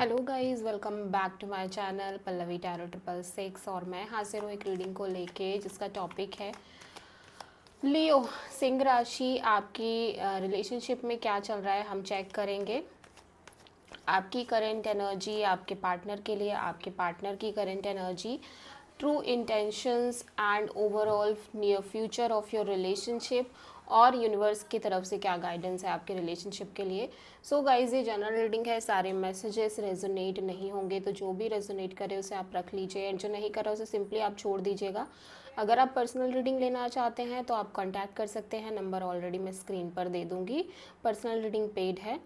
Hello guys, welcome back to my channel Pallavi tarot 666। और मैं हाजिर हूँ एक रीडिंग को लेके जिसका टॉपिक है लियो। सिंह राशि, आपकी रिलेशनशिप में क्या चल रहा है हम चेक करेंगे। आपकी करंट एनर्जी आपके पार्टनर के लिए, आपके पार्टनर की current energy, true intentions and overall near future of your relationship, और यूनिवर्स की तरफ से क्या गाइडेंस है आपके रिलेशनशिप के लिए। सो गाइज, ये जनरल रीडिंग है, सारे मैसेजेस रेजोनेट नहीं होंगे, तो जो भी रेजोनेट करे उसे आप रख लीजिए एंड जो नहीं कर रहा उसे सिंपली आप छोड़ दीजिएगा। अगर आप पर्सनल रीडिंग लेना चाहते हैं तो आप कांटेक्ट कर सकते हैं, नंबर ऑलरेडी मैं स्क्रीन पर दे दूँगी। पर्सनल रीडिंग पेड है।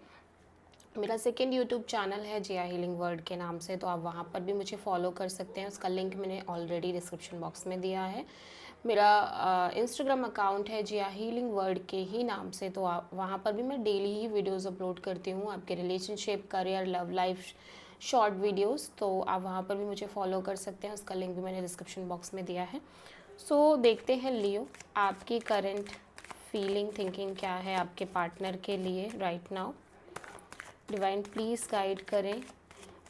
मेरा सेकेंड यूट्यूब चैनल है जिया हीलिंग वर्ल्ड के नाम से, तो आप वहाँ पर भी मुझे फॉलो कर सकते हैं, उसका लिंक मैंने ऑलरेडी डिस्क्रिप्शन बॉक्स में दिया है। मेरा इंस्टाग्राम अकाउंट है जिया हीलिंग वर्ल्ड के ही नाम से, तो आप वहाँ पर भी मैं डेली ही वीडियोस अपलोड करती हूँ, आपके relationship, career, love life short videos, तो आप वहाँ पर भी मुझे फॉलो कर सकते हैं, उसका लिंक भी मैंने डिस्क्रिप्शन बॉक्स में दिया है। सो देखते हैं लियो, आपकी करंट फीलिंग थिंकिंग क्या है आपके पार्टनर के लिए right now. Divine please guide करें।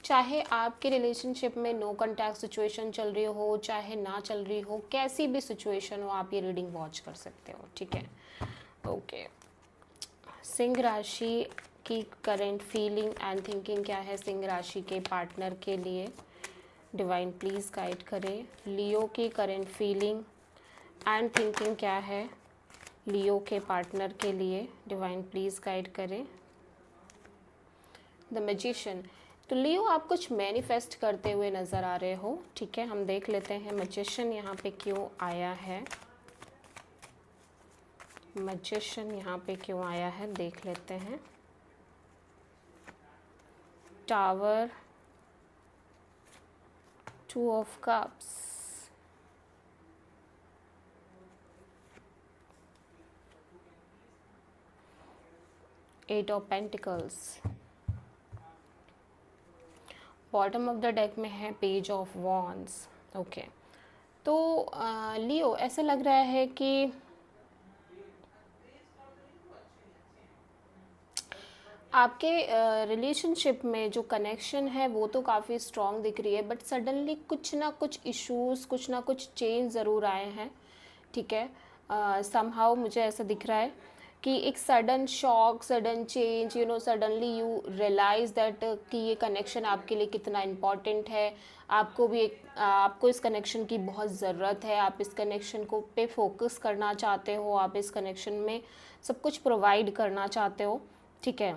चाहे आपके रिलेशनशिप में नो कॉन्टैक्ट सिचुएशन चल रही हो, चाहे ना चल रही हो, कैसी भी सिचुएशन हो, आप ये रीडिंग वॉच कर सकते हो, ठीक है। ओके, सिंह राशि की करंट फीलिंग एंड थिंकिंग क्या है सिंह राशि के पार्टनर के लिए। डिवाइन प्लीज़ गाइड करें। लियो की करंट फीलिंग एंड थिंकिंग क्या है लियो के पार्टनर के लिए। डिवाइन प्लीज़ गाइड करें। द मैजिशियन, तो लियो आप कुछ मैनिफेस्ट करते हुए नज़र आ रहे हो, ठीक है। हम देख लेते हैं मैजिशियन यहाँ पे क्यों आया है। मैजिशियन यहाँ पे क्यों आया है देख लेते हैं। Tower, 2 of cups, 8 of pentacles, bottom of the deck में है पेज ऑफ वॉन्ड्स। ओके, तो लियो ऐसा लग रहा है कि आपके रिलेशनशिप में जो कनेक्शन है वो तो काफ़ी स्ट्रॉन्ग दिख रही है, बट सडनली कुछ ना कुछ इश्यूज़, कुछ ना कुछ चेंज ज़रूर आए हैं, ठीक है। समहाउ मुझे ऐसा दिख रहा है कि एक sudden shock, sudden change, suddenly you realise that कि ये कनेक्शन आपके लिए कितना इम्पॉर्टेंट है। आपको भी आपको इस कनेक्शन की बहुत ज़रूरत है, आप इस कनेक्शन को पे फोकस करना चाहते हो, आप इस कनेक्शन में सब कुछ प्रोवाइड करना चाहते हो, ठीक है।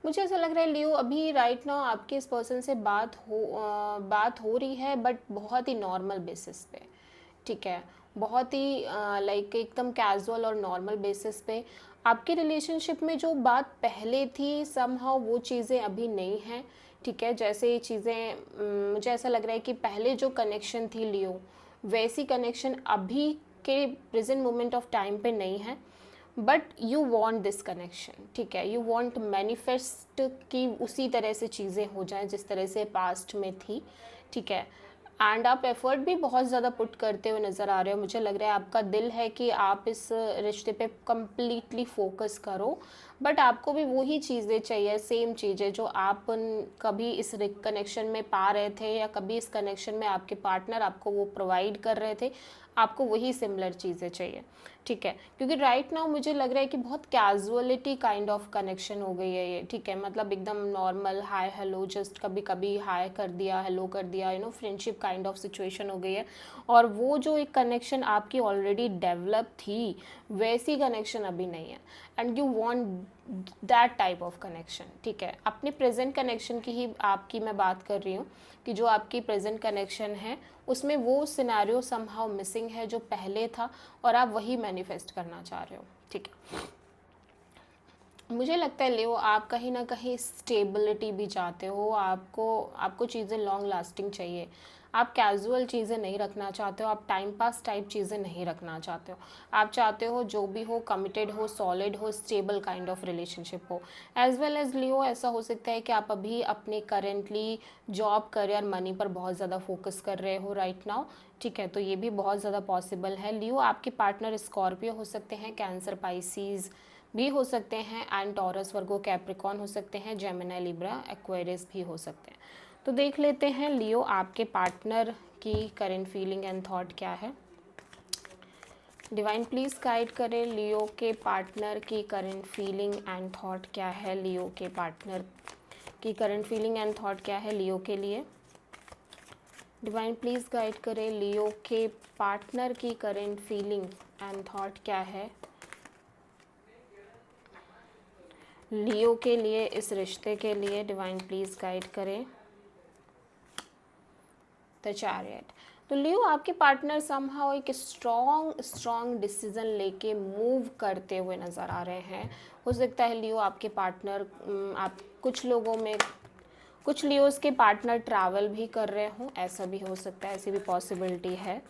मुझे ऐसा लग रहा है लियो, अभी राइट नाउ आपके इस पर्सन से बात हो रही है, बट बहुत ही नॉर्मल बेसिस पे, ठीक है। बहुत ही लाइक एकदम कैजुअल और नॉर्मल बेसिस पे। आपके रिलेशनशिप में जो बात पहले थी समहाउ वो चीज़ें अभी नहीं हैं, ठीक है। जैसे ये चीज़ें मुझे ऐसा लग रहा है कि पहले जो कनेक्शन थी लियो, वैसी कनेक्शन अभी के प्रेजेंट मोमेंट ऑफ टाइम पे नहीं है, but you want this connection, ठीक है। यू वॉन्ट मैनिफेस्ट कि उसी तरह से चीज़ें हो जाएं जिस तरह से पास्ट में थी, ठीक है। एंड आप एफर्ट भी बहुत ज़्यादा पुट करते हुए नज़र आ रहे हो। मुझे लग रहा है आपका दिल है कि आप इस रिश्ते पे कम्प्लीटली फोकस करो, बट आपको भी वही चीज़ें चाहिए, सेम चीज़ें जो आप कभी इस कनेक्शन में पा रहे थे, या कभी इस कनेक्शन में आपके पार्टनर आपको वो प्रोवाइड कर रहे थे, आपको वही सिमिलर चीज़ें चाहिए, ठीक है। क्योंकि राइट नाउ मुझे लग रहा है कि बहुत कैजुअलिटी काइंड ऑफ कनेक्शन हो गई है ये, ठीक है। मतलब एकदम नॉर्मल हाय हेलो, जस्ट कभी कभी हाय कर दिया, हेलो कर दिया, फ्रेंडशिप काइंड ऑफ सिचुएशन हो गई है। और वो जो एक कनेक्शन आपकी ऑलरेडी डेवलप थी, वैसी कनेक्शन अभी नहीं है, and you want that type of connection, ठीक है। अपने प्रेजेंट कनेक्शन की ही आपकी मैं बात कर रही हूँ कि जो आपकी प्रेजेंट कनेक्शन है उसमें वो सिनेरियो समहाउ मिसिंग है जो पहले था, और आप वही मैनिफेस्ट करना चाह रहे हो, ठीक है। मुझे लगता है लियो, आप कहीं ना कहीं स्टेबिलिटी भी चाहते हो, आपको चीज़ें लॉन्ग लास्टिंग चाहिए। आप कैजुअल चीज़ें नहीं रखना चाहते हो, आप टाइम पास टाइप चीज़ें नहीं रखना चाहते हो। आप चाहते हो जो भी हो कमिटेड हो, सॉलिड हो, स्टेबल काइंड ऑफ रिलेशनशिप हो। एज वेल एज लियो, ऐसा हो सकता है कि आप अभी अपने करेंटली जॉब, करियर, मनी पर बहुत ज़्यादा फोकस कर रहे हो राइट नाउ, ठीक है, तो ये भी बहुत ज़्यादा पॉसिबल है। लियो आपके पार्टनर स्कॉर्पियो हो सकते हैं, कैंसर, पाइसीज भी हो सकते हैं, एंड टॉरस, वर्गो, कैप्रिकॉन हो सकते हैं, जेमिनी, लिब्रा, एक्वेरियस भी हो सकते हैं। तो देख लेते हैं लियो आपके पार्टनर की करंट फीलिंग एंड थॉट क्या है। डिवाइन प्लीज़ गाइड करें लियो के पार्टनर की करंट फीलिंग एंड थॉट क्या है। लियो के पार्टनर की करंट फीलिंग एंड थॉट क्या है लियो के लिए। डिवाइन प्लीज़ गाइड करें लियो के पार्टनर की करंट फीलिंग एंड थॉट क्या है लियो के लिए, इस रिश्ते के लिए। डिवाइन प्लीज़ गाइड करें द चैरियट। तो लियो आपके पार्टनर समहाउ एक स्ट्रॉन्ग डिसीजन लेके मूव करते हुए नज़र आ रहे हैं। हो सकता है लियो आपके पार्टनर, आप कुछ लोगों में, कुछ लियोस के पार्टनर ट्रैवल भी कर रहे हों, ऐसा भी हो सकता है, ऐसी भी पॉसिबिलिटी है।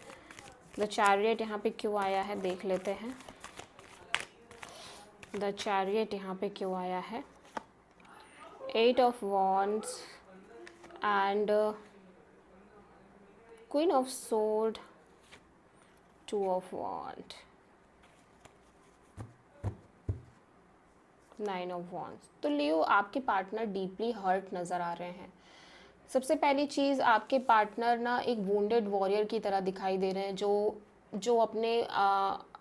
द चैरियट यहाँ पे क्यों आया है देख लेते हैं। द चैरियट यहाँ पे क्यों आया है। 8 of wands and queen of sword, 2 of wand, 9 of wands. तो लियो आपके पार्टनर डीपली हर्ट नज़र आ रहे हैं। सबसे पहली चीज़, आपके पार्टनर ना एक वुंडेड वॉरियर की तरह दिखाई दे रहे हैं, जो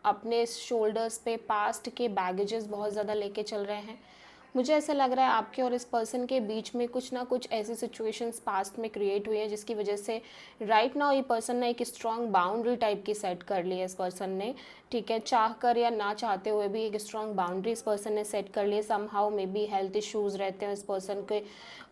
अपने शोल्डर्स पे पास्ट के बैगेजेस बहुत ज़्यादा लेके चल रहे हैं। मुझे ऐसा लग रहा है आपके और इस पर्सन के बीच में कुछ ना कुछ ऐसी सिचुएशंस पास्ट में क्रिएट हुई है जिसकी वजह से राइट नाउ ये पर्सन ने एक स्ट्रॉन्ग बाउंड्री टाइप की सेट कर ली है इस पर्सन ने, ठीक है, चाह कर या ना चाहते हुए भी एक स्ट्रॉन्ग बाउंड्री इस पर्सन ने सेट कर ली है। Somehow may be health issues रहते हैं इस पर्सन के,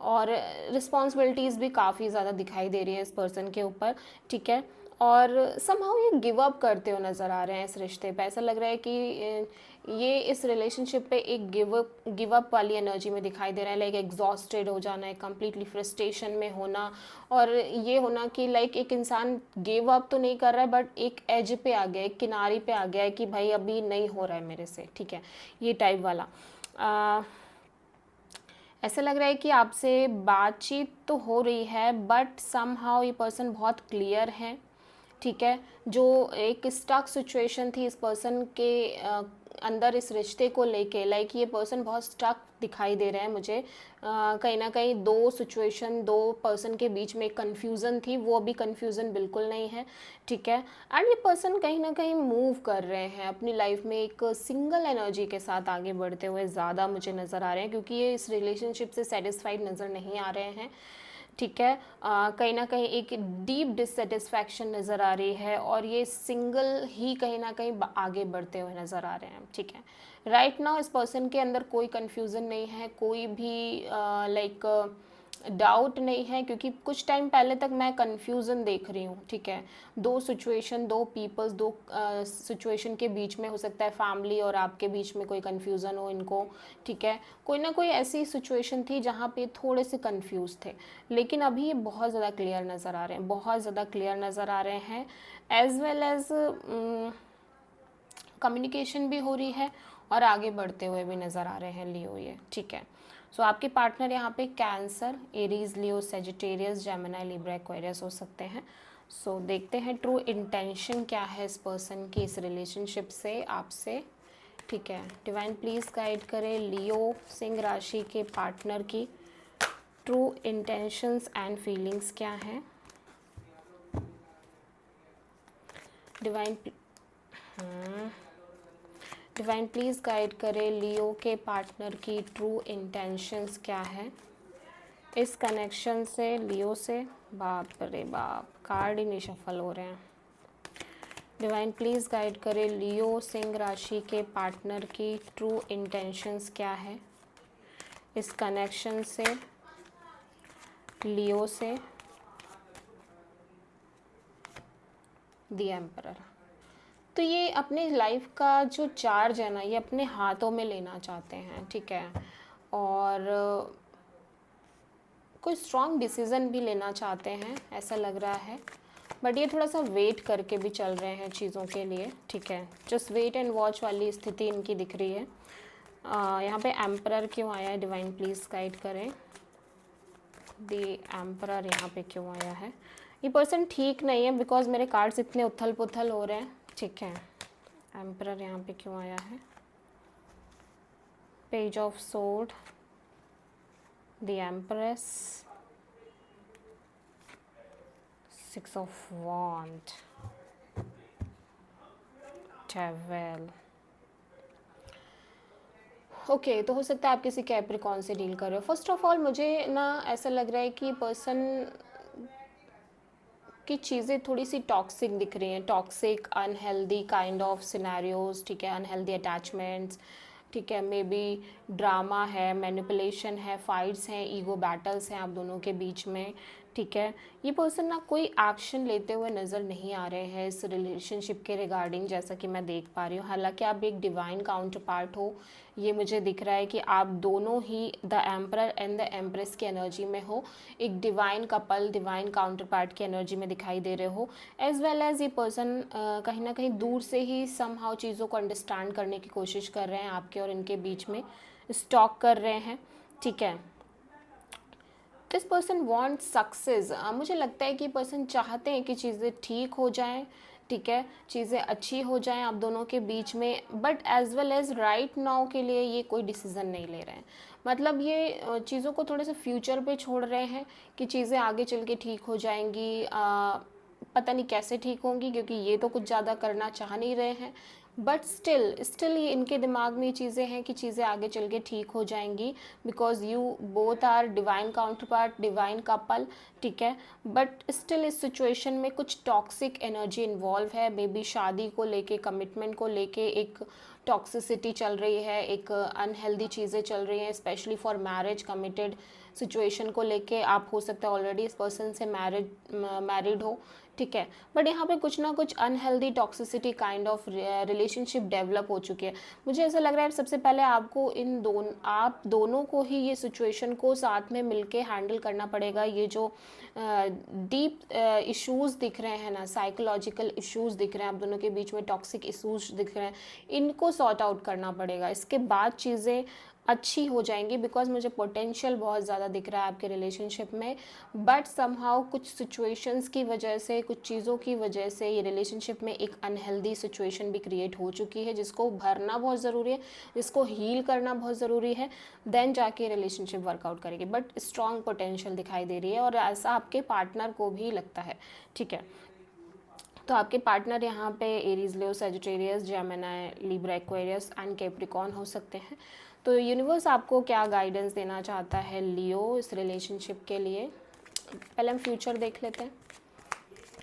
और रिस्पॉन्सिबिलिटीज़ भी काफ़ी ज़्यादा दिखाई दे रही है इस पर्सन के ऊपर, ठीक है, और समहाउ ये गिव अप करते हो नज़र आ रहे हैं इस रिश्ते पे। ऐसा लग रहा है कि ये इस रिलेशनशिप पे एक गिव अप वाली एनर्जी में दिखाई दे रहा है, लाइक एग्जॉस्टेड हो जाना है, कम्प्लीटली फ्रस्ट्रेशन में होना, और ये होना कि लाइक एक इंसान गिव अप तो नहीं कर रहा है बट एक एज पे आ गया है, एक किनारे पे आ गया है कि भाई अभी नहीं हो रहा है मेरे से, ठीक है, ये टाइप वाला। ऐसा लग रहा है कि आपसे बातचीत तो हो रही है बट समहाउ ये पर्सन बहुत क्लियर है, ठीक है, जो एक स्टक सिचुएशन थी इस पर्सन के अंदर इस रिश्ते को लेके, लाइक ये पर्सन बहुत स्टक दिखाई दे रहे हैं मुझे। कहीं ना कहीं दो पर्सन के बीच में कन्फ्यूज़न थी, वो अभी कन्फ्यूज़न बिल्कुल नहीं है, ठीक है, एंड ये पर्सन कहीं ना कहीं मूव कर रहे हैं अपनी लाइफ में एक सिंगल एनर्जी के साथ आगे बढ़ते हुए ज़्यादा मुझे नज़र आ रहे हैं, क्योंकि ये इस रिलेशनशिप से सेटिस्फाइड नज़र नहीं आ रहे हैं, ठीक है। कहीं ना कहीं एक डीप डिससेटिस्फैक्शन नज़र आ रही है और ये सिंगल ही कहीं ना कहीं आगे बढ़ते हुए नज़र आ रहे हैं, ठीक है। राइट नाउ इस पर्सन के अंदर कोई कन्फ्यूज़न नहीं है, कोई भी लाइक डाउट नहीं है, क्योंकि कुछ टाइम पहले तक मैं कन्फ्यूज़न देख रही हूँ, ठीक है। दो सिचुएशन, दो पीपल्स, दो सिचुएशन के बीच में हो सकता है फैमिली और आपके बीच में कोई कन्फ्यूज़न हो इनको, ठीक है, कोई ना कोई ऐसी सिचुएशन थी जहाँ पे थोड़े से कंफ्यूज थे, लेकिन अभी ये बहुत ज़्यादा क्लियर नज़र आ रहे हैं, बहुत ज़्यादा क्लियर नज़र आ रहे हैं, एज वेल एज कम्युनिकेशन भी हो रही है और आगे बढ़ते हुए भी नज़र आ रहे हैं लियो ये, ठीक है। सो आपके पार्टनर यहाँ पे कैंसर, एरीज, लियो, सेजिटेरियस, जेमिनी, लिब्रा, एक्वेरियस हो सकते हैं। सो देखते हैं ट्रू इंटेंशन क्या है इस पर्सन की इस रिलेशनशिप से आपसे, ठीक है। डिवाइन प्लीज़ गाइड करें लियो सिंह राशि के पार्टनर की ट्रू इंटेंशंस एंड फीलिंग्स क्या हैं। डिवाइन प्लीज़ गाइड करें लियो के पार्टनर की ट्रू इंटेंशंस क्या है इस कनेक्शन से लियो से। बाप रे बाप, कार्ड ही नहीं शफल हो रहे हैं। डिवाइन प्लीज़ गाइड करें लियो सिंह राशि के पार्टनर की ट्रू इंटेंशंस क्या है इस कनेक्शन से लियो से। The emperor. तो ये अपने लाइफ का जो चार्ज है ना, ये अपने हाथों में लेना चाहते हैं, ठीक है, और कोई स्ट्रॉन्ग डिसीज़न भी लेना चाहते हैं ऐसा लग रहा है, बट ये थोड़ा सा वेट करके भी चल रहे हैं चीज़ों के लिए, ठीक है। जस्ट वेट एंड वॉच वाली स्थिति इनकी दिख रही है। यहाँ पे एम्परर क्यों आया है, डिवाइन प्लीज़ गाइड करें। दी एम्परर यहाँ पे क्यों आया है, ये पर्सन ठीक नहीं है बिकॉज मेरे कार्ड्स इतने उथल पुथल हो रहे हैं, ठीक है। एम्परर यहाँ पे क्यों आया है, page of sword, the empress, six of wand, travel. Okay तो हो सकता है आप किसी कैप्रिकॉन से डील कर रहे हो। फर्स्ट ऑफ ऑल मुझे ना ऐसा लग रहा है कि पर्सन की चीज़ें थोड़ी सी टॉक्सिक दिख रही हैं, toxic unhealthy kind of scenarios, ठीक है, अनहेल्दी अटैचमेंट्स, ठीक है, मे बी ड्रामा है, मैनिपुलेशन है, फाइट्स हैं, ईगो बैटल्स हैं आप दोनों के बीच में, ठीक है। ये पर्सन ना कोई एक्शन लेते हुए नज़र नहीं आ रहे हैं इस रिलेशनशिप के रिगार्डिंग, जैसा कि मैं देख पा रही हूँ। हालांकि आप एक डिवाइन काउंटर पार्ट हो, ये मुझे दिख रहा है कि आप दोनों ही the emperor and the empress की एनर्जी में हो, एक divine couple, divine counterpart की एनर्जी में दिखाई दे रहे हो। एज वेल एज ये पर्सन कहीं ना कहीं दूर से ही समहाउ चीज़ों को अंडरस्टैंड करने की कोशिश कर रहे हैं, आपके और इनके बीच में स्टॉक कर रहे हैं, ठीक है। दिस पर्सन वॉन्ट सक्सेस, मुझे लगता है कि पर्सन चाहते हैं कि चीज़ें ठीक हो जाएं, ठीक है, चीज़ें अच्छी हो जाएं आप दोनों के बीच में, but as well as right now के लिए ये कोई डिसीज़न नहीं ले रहे हैं। मतलब ये चीज़ों को थोड़े से फ्यूचर पे छोड़ रहे हैं कि चीज़ें आगे चल के ठीक हो जाएंगी, पता नहीं कैसे ठीक होंगी, क्योंकि ये तो कुछ ज़्यादा करना चाह नहीं रहे हैं, बट स्टिल ये इनके दिमाग में ये चीज़ें हैं कि चीज़ें आगे चल के ठीक हो जाएंगी, because you both are divine counterpart, divine couple, ठीक है। बट स्टिल इस सिचुएशन में कुछ टॉक्सिक एनर्जी इन्वॉल्व है, मे बी शादी को लेके, कमिटमेंट को लेके एक टॉक्सिसिटी चल रही है, एक अनहेल्दी चीज़ें चल रही हैं, specially for marriage committed situation को लेके। आप हो सकता है ऑलरेडी इस पर्सन से मैरिड हो, ठीक है, बट यहाँ पे कुछ ना कुछ unhealthy toxicity kind of relationship develop हो चुकी है। मुझे ऐसा लग रहा है सबसे पहले आपको आप दोनों को ही ये सिचुएशन को साथ में मिलके हैंडल करना पड़ेगा। ये जो डीप इश्यूज दिख रहे हैं ना, साइकोलॉजिकल इश्यूज दिख रहे हैं आप दोनों के बीच में, टॉक्सिक इश्यूज दिख रहे हैं, इनको सॉर्ट आउट करना पड़ेगा, इसके बाद चीज़ें अच्छी हो जाएंगी। बिकॉज मुझे पोटेंशियल बहुत ज़्यादा दिख रहा है आपके रिलेशनशिप में, बट समहाउ कुछ सिचुएशंस की वजह से, कुछ चीज़ों की वजह से ये रिलेशनशिप में एक अनहेल्दी सिचुएशन भी क्रिएट हो चुकी है, जिसको भरना बहुत ज़रूरी है, जिसको हील करना बहुत ज़रूरी है, देन जाके रिलेशनशिप वर्कआउट करेगी। बट स्ट्रॉन्ग पोटेंशियल दिखाई दे रही है और ऐसा आपके पार्टनर को भी लगता है, ठीक है। तो आपके पार्टनर यहाँ पे Aries, Leo, Sagittarius, Gemini, Libra, Aquarius and Capricorn हो सकते हैं। तो यूनिवर्स आपको क्या गाइडेंस देना चाहता है लियो इस रिलेशनशिप के लिए, पहले हम फ्यूचर देख लेते हैं।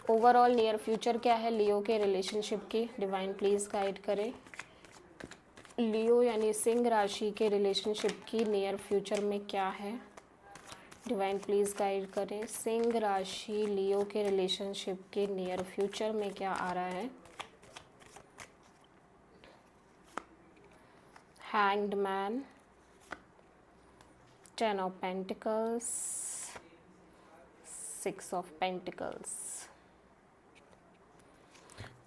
ओवरऑल नियर फ्यूचर क्या है लियो के रिलेशनशिप की, डिवाइन प्लीज़ गाइड करें। लियो यानी सिंह राशि के रिलेशनशिप की नियर फ्यूचर में क्या है, डिवाइन प्लीज़ गाइड करें। सिंह राशि लियो के रिलेशनशिप के नियर फ्यूचर में क्या आ रहा है। Hanged man, 10 of pentacles, 6 of pentacles.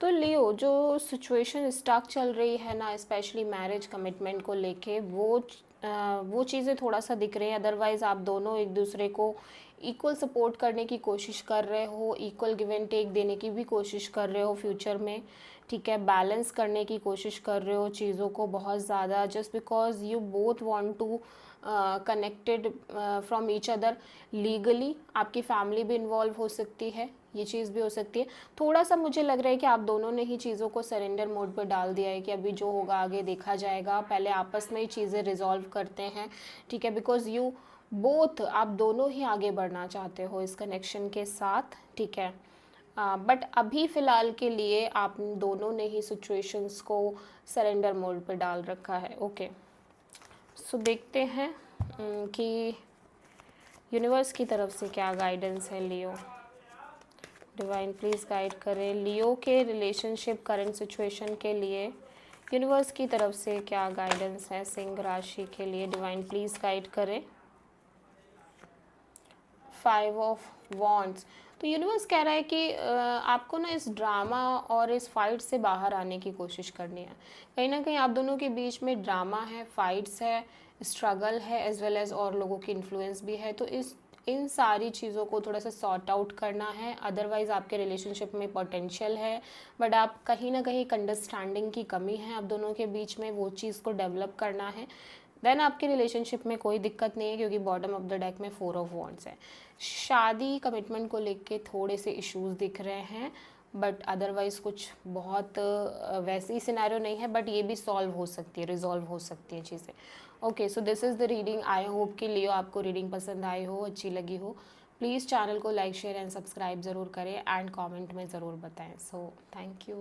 तो लियो जो सिचुएशन स्टक चल रही है ना, स्पेशली मैरिज कमिटमेंट को लेके, वो चीज़ें थोड़ा सा दिख रही है। अदरवाइज़ आप दोनों एक दूसरे को इक्वल सपोर्ट करने की कोशिश कर रहे हो, इक्वल गिव एंड टेक देने की भी कोशिश कर रहे हो फ्यूचर में, ठीक है, बैलेंस करने की कोशिश कर रहे हो चीज़ों को बहुत ज़्यादा, just because you both want to connected from each other. Legally आपकी फैमिली भी इन्वॉल्व हो सकती है, ये चीज़ भी हो सकती है। थोड़ा सा मुझे लग रहा है कि आप दोनों ने ही चीज़ों को सरेंडर मोड पर डाल दिया है कि अभी जो होगा आगे देखा जाएगा, पहले आपस में ही चीज़ें रिजॉल्व करते हैं, ठीक है। बिकॉज यू बोथ, आप दोनों ही आगे बढ़ना चाहते हो इस कनेक्शन के साथ, ठीक है। बट अभी फ़िलहाल के लिए आप दोनों ने ही सिचुएशंस को सरेंडर मोड पर डाल रखा है, ओके। सो देखते हैं कि यूनिवर्स की तरफ से क्या गाइडेंस है लियो। डिवाइन प्लीज़ गाइड करें लियो के रिलेशनशिप करंट सिचुएशन के लिए, यूनिवर्स की तरफ से क्या गाइडेंस है सिंह राशि के लिए, डिवाइन प्लीज़ गाइड करें। Five of wands. तो यूनिवर्स कह रहा है कि आपको ना इस ड्रामा और इस फाइट से बाहर आने की कोशिश करनी है। कहीं ना कहीं आप दोनों के बीच में ड्रामा है, फाइट्स है, स्ट्रगल है, एज वेल एज और लोगों की इन्फ्लुएंस भी है। तो इन सारी चीज़ों को थोड़ा सा सॉर्ट आउट करना है। अदरवाइज़ आपके रिलेशनशिप में पोटेंशियल है, बट आप कहीं ना कहीं एक अंडरस्टैंडिंग की कमी है आप दोनों के बीच में, वो चीज़ को डेवलप करना है। देन आपके रिलेशनशिप में कोई दिक्कत नहीं है, क्योंकि बॉटम ऑफ द डेक में 4 ऑफ वॉन्ड्स है। शादी कमिटमेंट को लेके थोड़े से इश्यूज दिख रहे हैं, बट अदरवाइज़ कुछ बहुत वैसी सिनेरियो नहीं है, बट ये भी सॉल्व हो सकती है, रिजॉल्व हो सकती हैं चीज़ें। Okay, so this is the reading. I hope कि लियो आपको रीडिंग पसंद आई हो, अच्छी लगी हो। प्लीज़ चैनल को लाइक शेयर एंड सब्सक्राइब ज़रूर करें एंड कमेंट में ज़रूर बताएं। So thank you.